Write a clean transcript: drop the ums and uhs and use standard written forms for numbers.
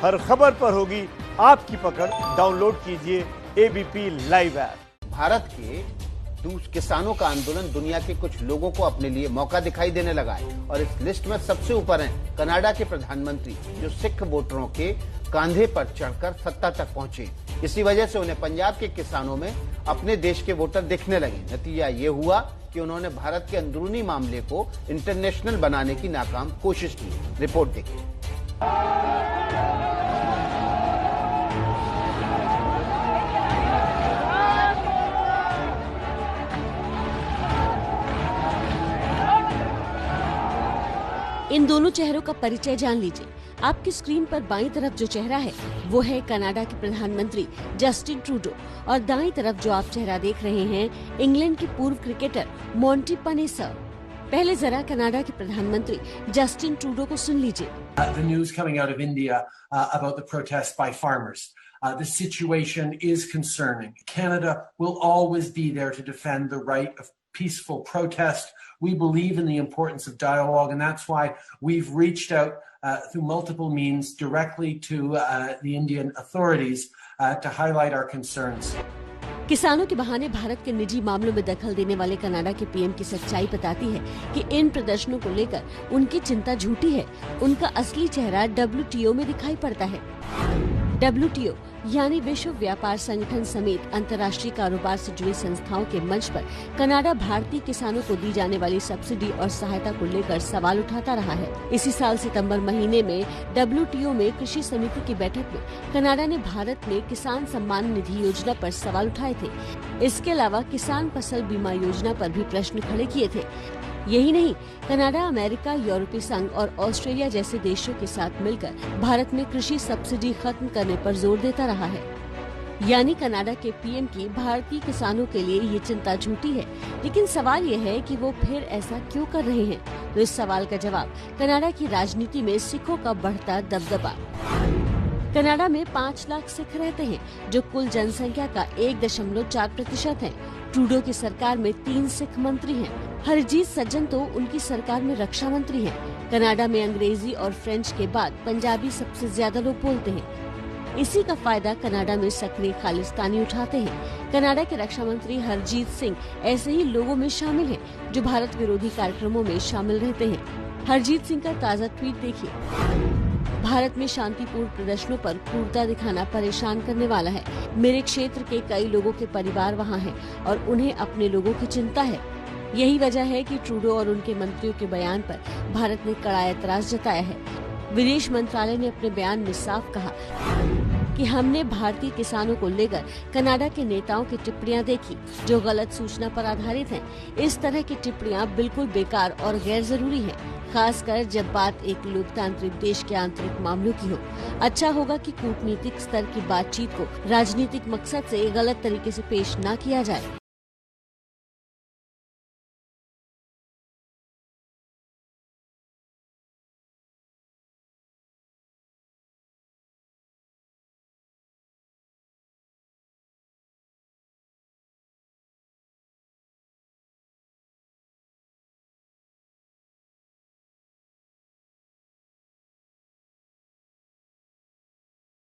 हर खबर पर होगी आपकी पकड़। डाउनलोड कीजिए एबीपी लाइव ऐप। भारत के किसानों का आंदोलन दुनिया के कुछ लोगों को अपने लिए मौका दिखाई देने लगा है और इस लिस्ट में सबसे ऊपर हैं कनाडा के प्रधानमंत्री, जो सिख वोटरों के कांधे पर चढ़कर सत्ता तक पहुंचे। इसी वजह से उन्हें पंजाब के किसानों में अपने देश के वोटर दिखने लगे। नतीजा ये हुआ कि उन्होंने भारत के अंदरूनी मामले को इंटरनेशनल बनाने की नाकाम कोशिश की। रिपोर्ट देखिए। इन दोनों चेहरों का परिचय जान लीजिए। आपकी स्क्रीन पर बाईं तरफ जो चेहरा है वो है कनाडा के प्रधानमंत्री जस्टिन ट्रूडो और दाईं तरफ जो आप चेहरा देख रहे हैं इंग्लैंड के पूर्व क्रिकेटर मोंटी पनेसर। पहले जरा कनाडा के प्रधानमंत्री जस्टिन ट्रूडो को सुन लीजिए। The news coming out of India about the protest by farmers. The situation is concerning. Canada will always be there to defend the right of peaceful protest. We believe in the importance of dialogue, and that's why we've reached out through multiple means directly to the Indian authorities to highlight our concerns. किसानों के बहाने भारत के निजी मामलों में दखल देने वाले कनाडा के पीएम की सच्चाई बताती है कि इन प्रदर्शनों को लेकर उनकी चिंता झूठी है। उनका असली चेहरा WTO में दिखाई पड़ता है। WTO यानी विश्व व्यापार संगठन समेत अंतर्राष्ट्रीय कारोबार से जुड़ी संस्थाओं के मंच पर कनाडा भारतीय किसानों को दी जाने वाली सब्सिडी और सहायता को लेकर सवाल उठाता रहा है। इसी साल सितंबर महीने में WTO में कृषि समिति की बैठक में कनाडा ने भारत में किसान सम्मान निधि योजना पर सवाल उठाए थे। इसके अलावा किसान फसल बीमा योजना पर भी प्रश्न खड़े किए थे। यही नहीं, कनाडा अमेरिका, यूरोपीय संघ और ऑस्ट्रेलिया जैसे देशों के साथ मिलकर भारत में कृषि सब्सिडी खत्म करने पर जोर देता रहा है। यानी कनाडा के पीएम की भारतीय किसानों के लिए ये चिंता झूठी है। लेकिन सवाल ये है कि वो फिर ऐसा क्यों कर रहे हैं? तो इस सवाल का जवाब कनाडा की राजनीति में सिखों का बढ़ता दबदबा। कनाडा में 5 लाख सिख रहते हैं, जो कुल जनसंख्या का 1.4% है। ट्रूडो की सरकार में 3 सिख मंत्री हैं। हरजीत सज्जन तो उनकी सरकार में रक्षा मंत्री हैं। कनाडा में अंग्रेजी और फ्रेंच के बाद पंजाबी सबसे ज्यादा लोग बोलते हैं। इसी का फायदा कनाडा में सक्रिय खालिस्तानी उठाते हैं। कनाडा के रक्षा मंत्री हरजीत सिंह ऐसे ही लोगों में शामिल हैं, जो भारत विरोधी कार्यक्रमों में शामिल रहते हैं। हरजीत सिंह का ताज़ा ट्वीट देखिए। भारत में शांतिपूर्ण प्रदर्शनों पर क्रूरता दिखाना परेशान करने वाला है। मेरे क्षेत्र के कई लोगों के परिवार वहाँ हैं और उन्हें अपने लोगों की चिंता है। यही वजह है कि ट्रूडो और उनके मंत्रियों के बयान पर भारत ने कड़ा ऐतराज जताया है। विदेश मंत्रालय ने अपने बयान में साफ कहा कि हमने भारतीय किसानों को लेकर कनाडा के नेताओं की टिप्पणियां देखी, जो गलत सूचना पर आधारित हैं। इस तरह की टिप्पणियां बिल्कुल बेकार और गैर जरूरी हैं, खासकर जब बात एक लोकतांत्रिक देश के आंतरिक मामलों की हो। अच्छा होगा कि कूटनीतिक स्तर की बातचीत को राजनीतिक मकसद से गलत तरीके से पेश न किया जाए।